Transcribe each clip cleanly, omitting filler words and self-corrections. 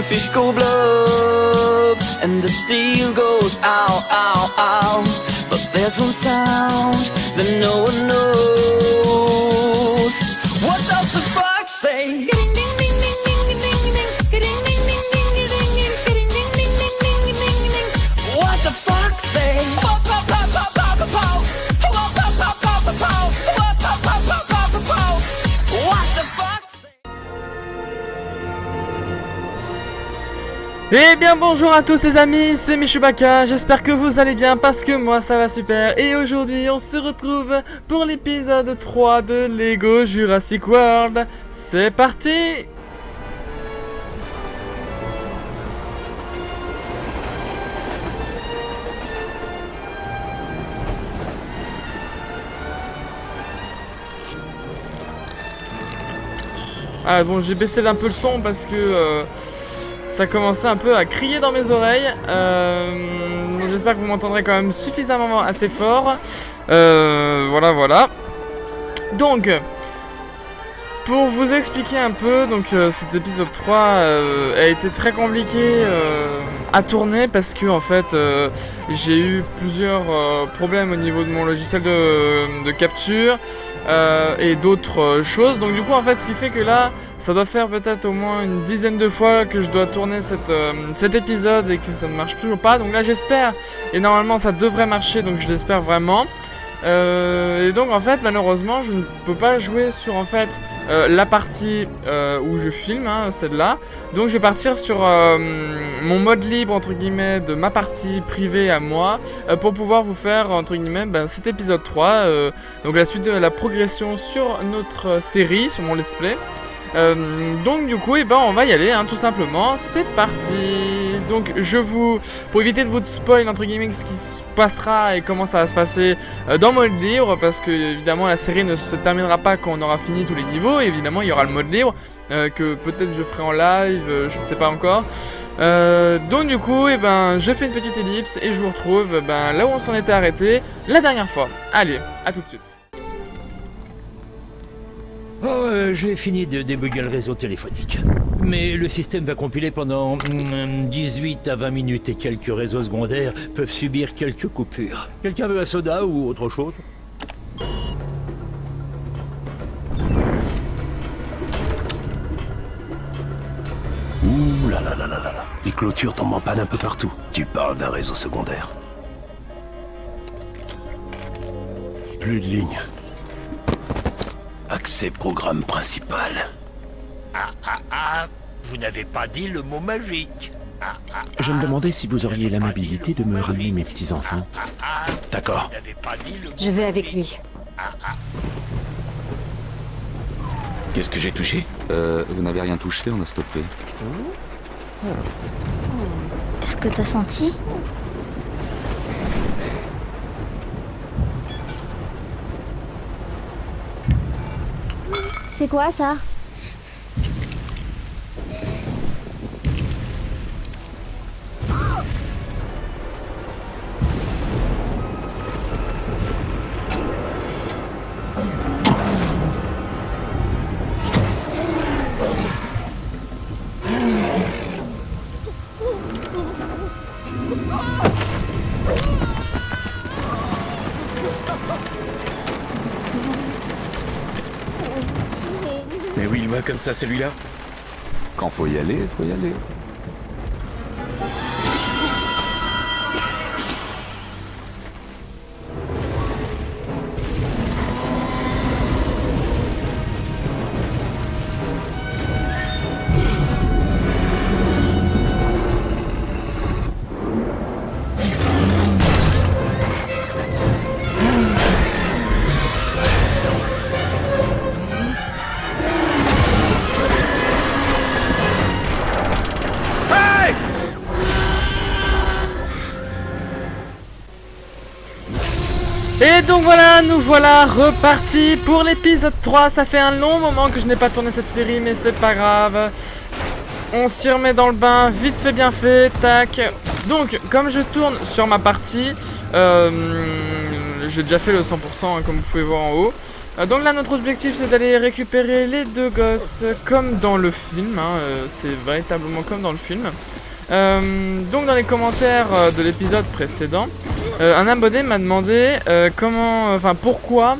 fish go blub and the seal goes ow, ow, ow. But there's one sound that no one knows. What does the fox say? What the fox say? Eh bien bonjour à tous les amis, c'est Michubaka, j'espère que vous allez bien parce que moi ça va super. Et aujourd'hui on se retrouve pour l'épisode 3 de Lego Jurassic World. C'est parti! Ah bon, j'ai baissé un peu le son parce que ça commençait un peu à crier dans mes oreilles. Donc j'espère que vous m'entendrez quand même suffisamment assez fort. Voilà. Donc, pour vous expliquer un peu, donc cet épisode 3 a été très compliqué à tourner parce que en fait j'ai eu plusieurs problèmes au niveau de mon logiciel de capture et d'autres choses. Donc du coup en fait ce qui fait que là ça doit faire peut-être au moins une dizaine de fois que je dois tourner cet épisode et que ça ne marche toujours pas. Donc là j'espère, et normalement ça devrait marcher, donc je l'espère vraiment. Et donc en fait malheureusement je ne peux pas jouer sur en fait la partie où je filme, hein, celle-là. Donc je vais partir sur mon mode libre entre guillemets de ma partie privée à moi pour pouvoir vous faire entre guillemets cet épisode 3, donc la suite de la progression sur notre série, sur mon let's play. Donc du coup on va y aller hein, tout simplement, c'est parti. Donc pour éviter de vous spoil entre guillemets ce qui se passera et comment ça va se passer dans le mode libre, parce que évidemment la série ne se terminera pas quand on aura fini tous les niveaux, et évidemment il y aura le mode libre que peut-être je ferai en live, je ne sais pas encore. Donc du coup je fais une petite ellipse et je vous retrouve là où on s'en était arrêté la dernière fois. Allez, à tout de suite. J'ai fini de débugger le réseau téléphonique. Mais le système va compiler pendant 18 à 20 minutes et quelques réseaux secondaires peuvent subir quelques coupures. Quelqu'un veut un soda ou autre chose? Ouh là là là là là là. Les clôtures tombent en panne un peu partout. Tu parles d'un réseau secondaire. Plus de lignes. Accès programme principal. Vous n'avez pas dit le mot magique. Je me demandais si vous auriez l'amabilité de me ramener mes petits-enfants. D'accord. Vous n'avez pas dit le mot Je vais avec lui. Qu'est-ce que j'ai touché? Vous n'avez rien touché, on a stoppé. Est-ce que t'as senti? C'est quoi ça? Mais oui, il va comme ça, celui-là. Quand faut y aller, faut y aller. Et donc voilà, nous voilà repartis pour l'épisode 3. Ça fait un long moment que je n'ai pas tourné cette série, mais c'est pas grave. On s'y remet dans le bain, vite fait bien fait, tac. Donc, comme je tourne sur ma partie, j'ai déjà fait le 100% hein, comme vous pouvez voir en haut. Donc là notre objectif c'est d'aller récupérer les deux gosses comme dans le film, hein, c'est véritablement comme dans le film. Donc dans les commentaires de l'épisode précédent, un abonné m'a demandé pourquoi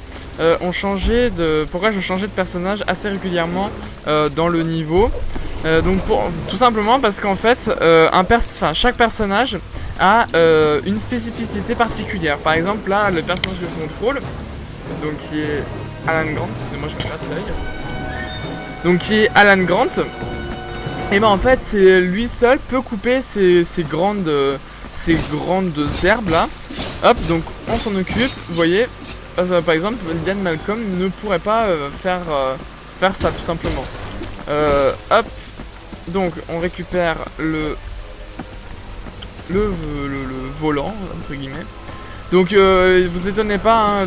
pourquoi je changeais de personnage assez régulièrement dans le niveau. Donc tout simplement parce qu'en fait chaque personnage a une spécificité particulière. Par exemple là le personnage que je contrôle, donc qui est Alan Grant, excusez-moi je me gratte l'œil. Donc qui est Alan Grant, et ben en fait c'est lui seul peut couper ces grandes herbes là. Hop, donc on s'en occupe, vous voyez. Par exemple, Diane Malcolm ne pourrait pas faire ça tout simplement. Hop, donc on récupère le volant entre guillemets. Donc vous étonnez pas, hein,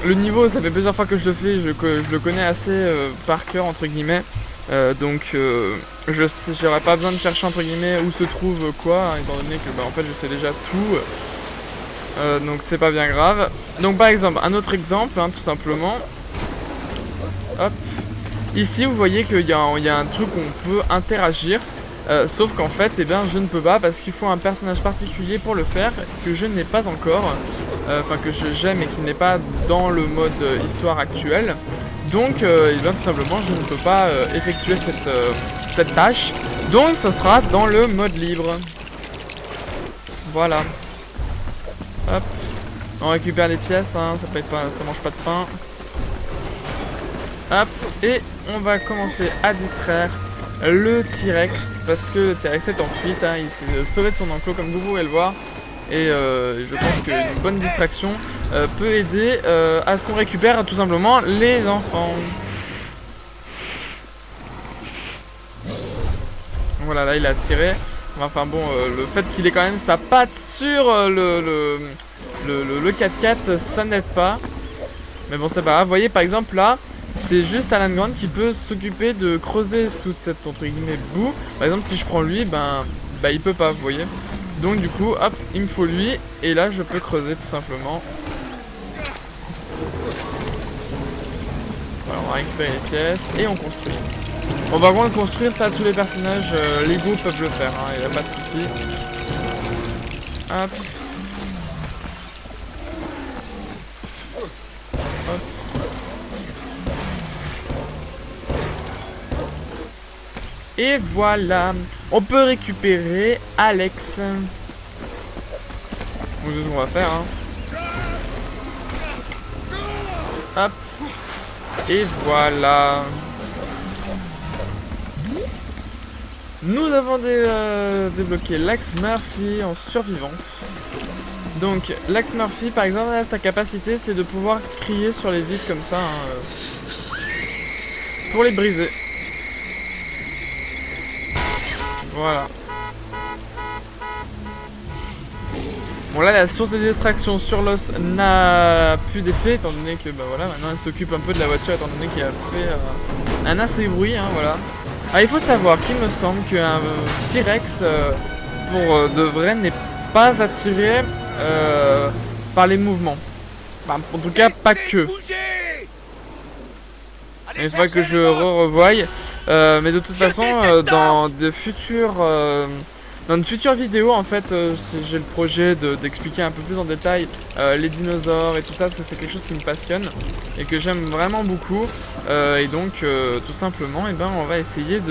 le niveau, ça fait plusieurs fois que je le fais, je le connais assez par cœur entre guillemets. Donc j'aurais pas besoin de chercher entre guillemets où se trouve quoi, hein, étant donné que en fait je sais déjà tout. Donc c'est pas bien grave. Donc par exemple, un autre exemple, hein, tout simplement. Hop. Ici vous voyez qu'il y a un truc où on peut interagir. Sauf qu'en fait, eh bien, je ne peux pas parce qu'il faut un personnage particulier pour le faire que je n'ai pas encore, que j'aime et qui n'est pas dans le mode histoire actuel. Donc, eh bien, tout simplement, je ne peux pas effectuer cette tâche. Donc, ce sera dans le mode libre. Voilà. Hop. On récupère les pièces, hein, ça mange pas de pain. Hop. Et on va commencer à distraire le T-Rex, parce que le T-Rex est en fuite, hein, il s'est sauvé de son enclos comme vous pouvez le voir. Et je pense qu'une bonne distraction peut aider à ce qu'on récupère tout simplement les enfants. Voilà, là il a tiré. Enfin bon, le fait qu'il ait quand même sa patte sur le 4x4, ça n'aide pas. Mais bon, c'est pas grave. Vous voyez par exemple là, c'est juste Alan Grant qui peut s'occuper de creuser sous cette entre guillemets boue. Par exemple, si je prends lui, il peut pas, vous voyez. Donc du coup, hop, il me faut lui, et là je peux creuser tout simplement. Voilà, on va récupérer les pièces et on construit. On va vraiment construire ça, tous les personnages Lego peuvent le faire, hein, il n'y a pas de souci. Hop. Hop. Et voilà, on peut récupérer Alex. C'est ce qu'on va faire, hein. Hop. Et voilà. Nous avons débloqué Lex Murphy en survivante. Donc Lex Murphy par exemple, là, sa capacité c'est de pouvoir crier sur les vitres comme ça, hein, pour les briser. Voilà. Bon là la source de distraction sur l'os n'a plus d'effet étant donné que voilà, maintenant elle s'occupe un peu de la voiture étant donné qu'il a fait un assez bruit, hein, voilà. Ah, il faut savoir qu'il me semble qu'un T-Rex pour de vrai n'est pas attiré par les mouvements. Enfin, en tout cas pas que. Il faudrait que je revoie. Mais de toute façon dans une future vidéo en fait j'ai le projet d'expliquer un peu plus en détail les dinosaures et tout ça parce que c'est quelque chose qui me passionne et que j'aime vraiment beaucoup et donc tout simplement on va essayer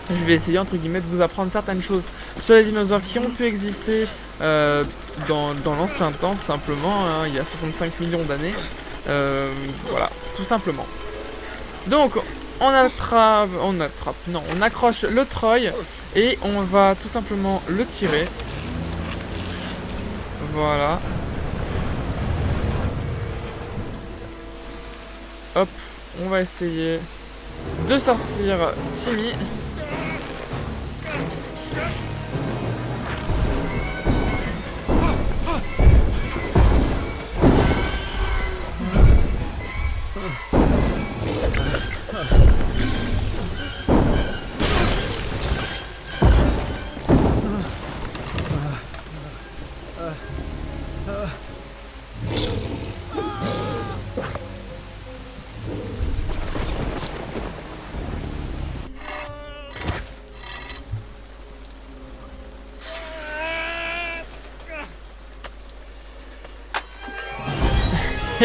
je vais essayer entre guillemets de vous apprendre certaines choses sur les dinosaures qui ont pu exister dans l'ancien temps tout simplement, hein, il y a 65 millions d'années, voilà tout simplement. Donc on accroche le Troy et on va tout simplement le tirer. Voilà. Hop, on va essayer de sortir Timmy.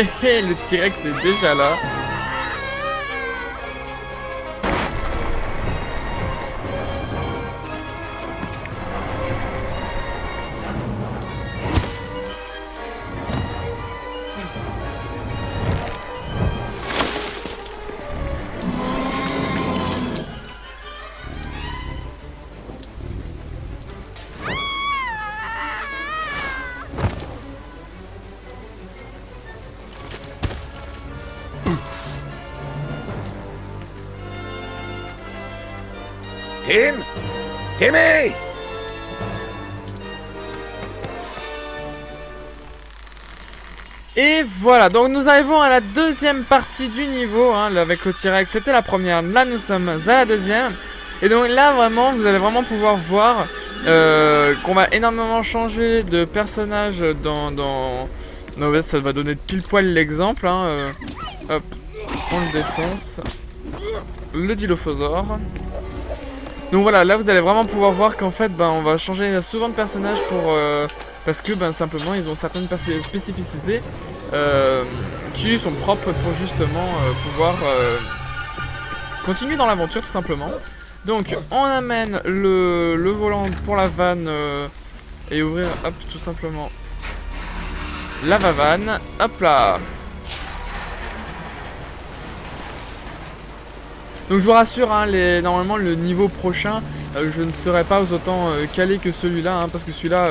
Le T-Rex est déjà là. Tim Timmy! Et voilà, donc nous arrivons à la deuxième partie du niveau, hein, avec le T-Rex, c'était la première, là nous sommes à la deuxième. Et donc là vraiment, vous allez vraiment pouvoir voir qu'on va énormément changer de personnage dans... Non, ça va donner pile poil l'exemple, hein, hop, on le défonce. Le Dilophosaure. Donc voilà, là vous allez vraiment pouvoir voir qu'en fait, on va changer souvent de personnage pour... parce que simplement ils ont certaines spécificités qui sont propres pour justement pouvoir continuer dans l'aventure tout simplement. Donc on amène le volant pour la vanne et ouvrir hop tout simplement la vanne. Hop là. Donc je vous rassure, hein, normalement le niveau prochain, je ne serai pas autant calé que celui-là, hein, parce que celui-là,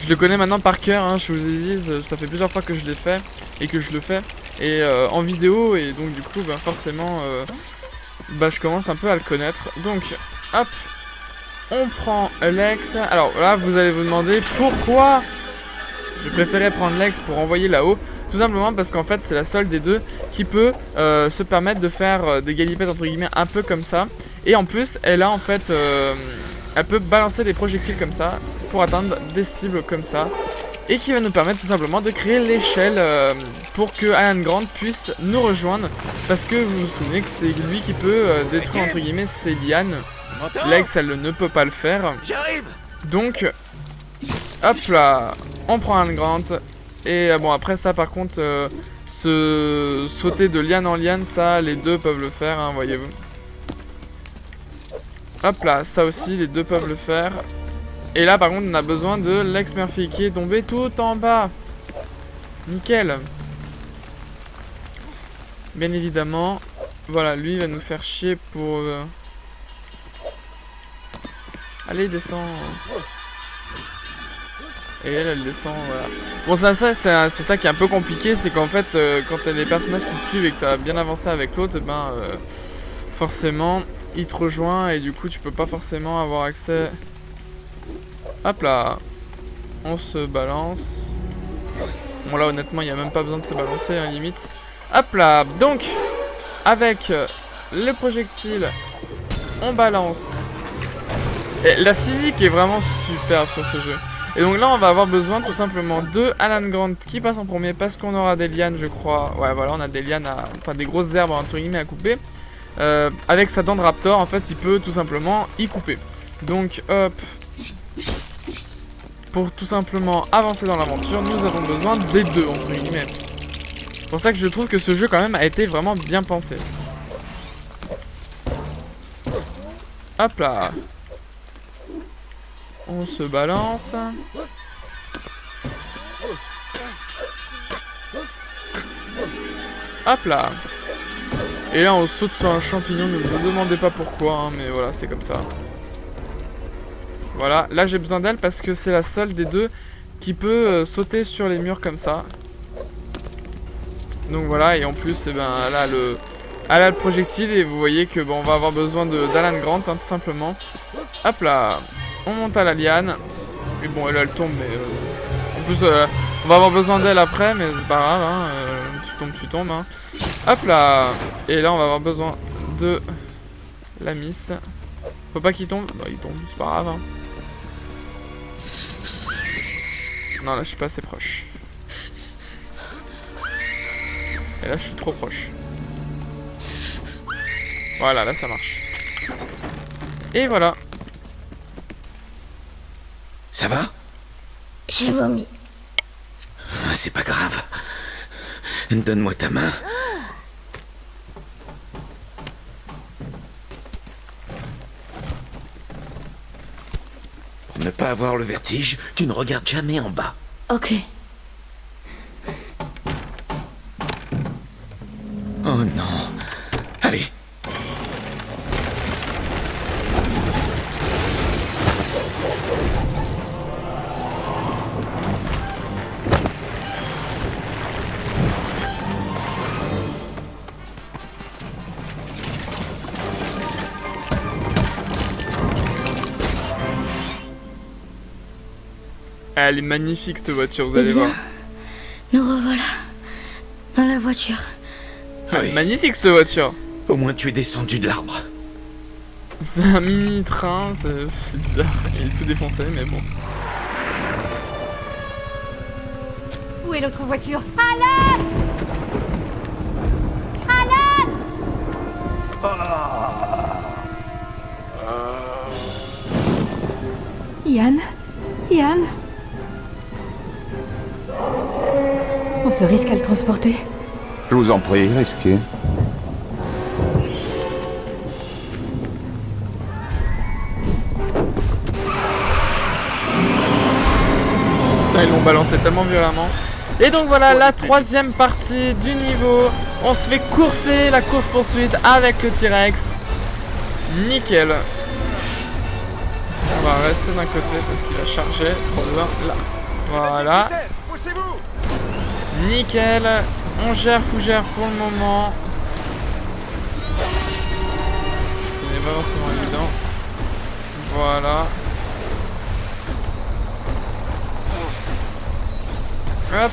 je le connais maintenant par cœur, hein, je vous ai dit, ça fait plusieurs fois que je l'ai fait, et que je le fais, et en vidéo, et donc du coup, forcément, je commence un peu à le connaître. Donc, hop, on prend Lex. Alors là, vous allez vous demander pourquoi je préférais prendre Lex pour envoyer là-haut. Tout simplement parce qu'en fait c'est la seule des deux qui peut se permettre de faire des galipettes entre guillemets un peu comme ça. Et en plus elle a en fait elle peut balancer des projectiles comme ça pour atteindre des cibles comme ça. Et qui va nous permettre tout simplement de créer l'échelle pour que Alan Grant puisse nous rejoindre. Parce que vous vous souvenez que c'est lui qui peut détruire entre guillemets ces lianes. Lex elle ne peut pas le faire. Donc hop là, on prend Alan Grant. Et bon après ça par contre se sauter de liane en liane, ça les deux peuvent le faire, hein, voyez-vous. Hop là, ça aussi les deux peuvent le faire. Et là par contre on a besoin de Lex Murphy qui est tombé tout en bas. Nickel. Bien évidemment. Voilà, lui il va nous faire chier pour... Allez descend. Et elle descend, voilà. Bon ça c'est ça qui est un peu compliqué, c'est qu'en fait quand t'as des personnages qui suivent et que t'as bien avancé avec l'autre, forcément il te rejoint et du coup tu peux pas forcément avoir accès. Hop là, on se balance. Bon là honnêtement il n'y a même pas besoin de se balancer, hein, limite. Hop là, donc avec le projectile on balance. Et la physique est vraiment superbe sur ce jeu. Et donc là on va avoir besoin tout simplement de Alan Grant qui passe en premier parce qu'on aura des lianes je crois. Ouais voilà, on a des lianes enfin des grosses herbes entre guillemets à couper. Avec sa dent de raptor en fait il peut tout simplement y couper. Donc hop, pour tout simplement avancer dans l'aventure nous avons besoin des deux entre guillemets. C'est pour ça que je trouve que ce jeu quand même a été vraiment bien pensé. Hop là, on se balance. Hop là. Et là on saute sur un champignon, ne me demandez pas pourquoi, hein, mais voilà c'est comme ça. Voilà, là j'ai besoin d'elle parce que c'est la seule des deux qui peut sauter sur les murs comme ça. Donc voilà, et en plus elle a le projectile et vous voyez que on va avoir besoin d'Alan Grant, hein, tout simplement. Hop là. On monte à la liane. Et bon, elle tombe, mais... en plus, on va avoir besoin d'elle après, mais c'est pas grave, hein. Tu tombes, hein. Hop là. Et là, on va avoir besoin de la miss. Faut pas qu'il tombe. Bah, il tombe, c'est pas grave, hein. Non, là, je suis pas assez proche. Et là, je suis trop proche. Voilà, là, ça marche. Et voilà. Ça va? J'ai vomi. C'est pas grave. Donne-moi ta main. Pour ne pas avoir le vertige, tu ne regardes jamais en bas. Ok. Oh non. Allez. Elle est magnifique cette voiture, vous Eh allez bien, voir. nous revoilà dans la voiture. Elle est Oui. magnifique cette voiture. Au moins tu es descendu de l'arbre. C'est un mini train, c'est bizarre. Il est tout défoncé, mais bon. Où est l'autre voiture? Yann? Yann? On se risque à le transporter. Je vous en prie, risquez. Putain, ils l'ont balancé tellement violemment. Et donc voilà, la troisième partie du niveau. On se fait courser la course poursuite avec le T-Rex. Nickel. On va rester d'un côté parce qu'il a chargé. Trop bien, là. Voilà. Nickel. On gère fougère pour le moment. Ce n'est pas forcément évident. Voilà. Hop.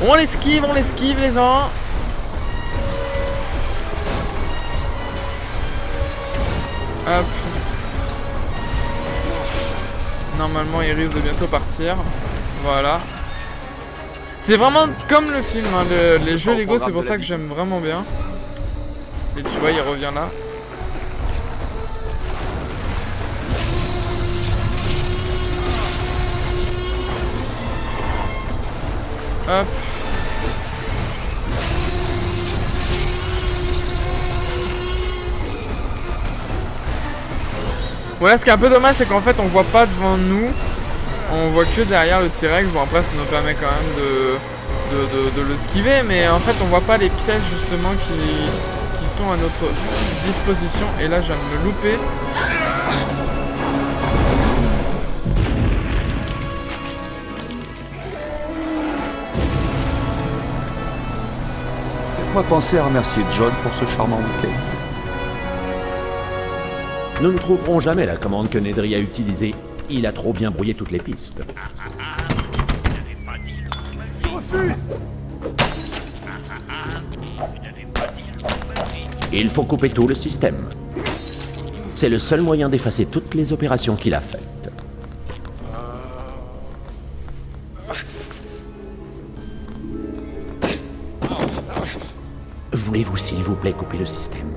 On l'esquive les gens. Hop. Normalement il risque de bientôt partir. Voilà. C'est vraiment comme le film, hein, les jeux Lego, c'est pour ça que j'aime vraiment bien. Et tu vois, il revient là. Hop. Voilà, ce qui est un peu dommage, c'est qu'en fait on voit pas devant nous, on voit que derrière le T-Rex. Bon, après ça nous permet quand même de le esquiver, mais en fait on voit pas les pièges justement qui sont à notre disposition. Et là je viens de me louper. Faites-moi penser à remercier John pour ce charmant bouquet. Nous ne trouverons jamais la commande que Nedry a utilisée. Il a trop bien brouillé toutes les pistes. Il faut couper tout le système. C'est le seul moyen d'effacer toutes les opérations qu'il a faites. Voulez-vous s'il vous plaît couper le système?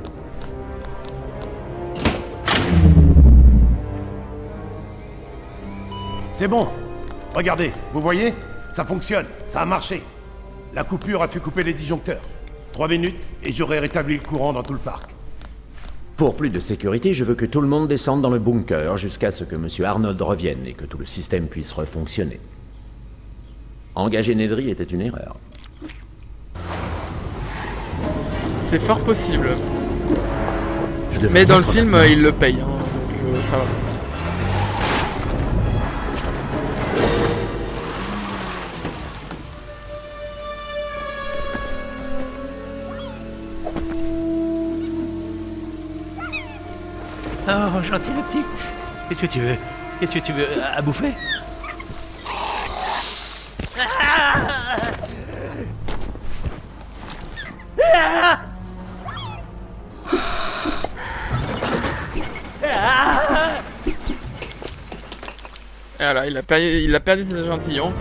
C'est bon. Regardez, vous voyez? Ça fonctionne, ça a marché. La coupure a fait couper les disjoncteurs. 3 minutes et j'aurai rétabli le courant dans tout le parc. Pour plus de sécurité, je veux que tout le monde descende dans le bunker jusqu'à ce que M. Arnold revienne et que tout le système puisse refonctionner. Engager Nedry était une erreur. C'est fort possible. Mais dans le film, il le paye, hein, donc ça va. Oh, gentil le petit. Qu'est-ce que tu veux? Qu'est-ce que tu veux à bouffer? Voilà, il a perdu ses échantillons.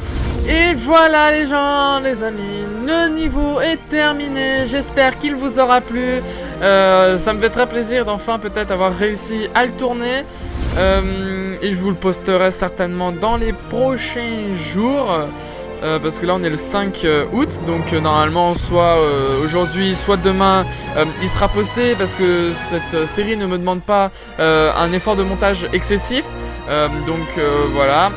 Et voilà les gens, les amis, le niveau est terminé. J'espère qu'il vous aura plu. Ça me fait très plaisir d'enfin peut-être avoir réussi à le tourner. et je vous le posterai certainement dans les prochains jours. Parce que là on est le 5 août, donc normalement soit aujourd'hui, soit demain il sera posté, parce que cette série ne me demande pas un effort de montage excessif. Voilà.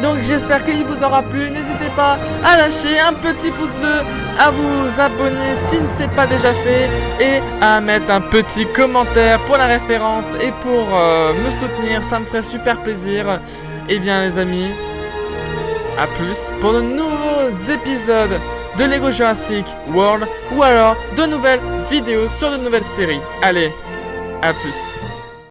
Donc j'espère qu'il vous aura plu. N'hésitez pas à lâcher un petit pouce bleu, à vous abonner si ce n'est pas déjà fait, et à mettre un petit commentaire pour la référence et pour me soutenir, ça me ferait super plaisir. Et bien les amis, à plus pour de nouveaux épisodes de Lego Jurassic World, ou alors de nouvelles vidéos sur de nouvelles séries. Allez, à plus.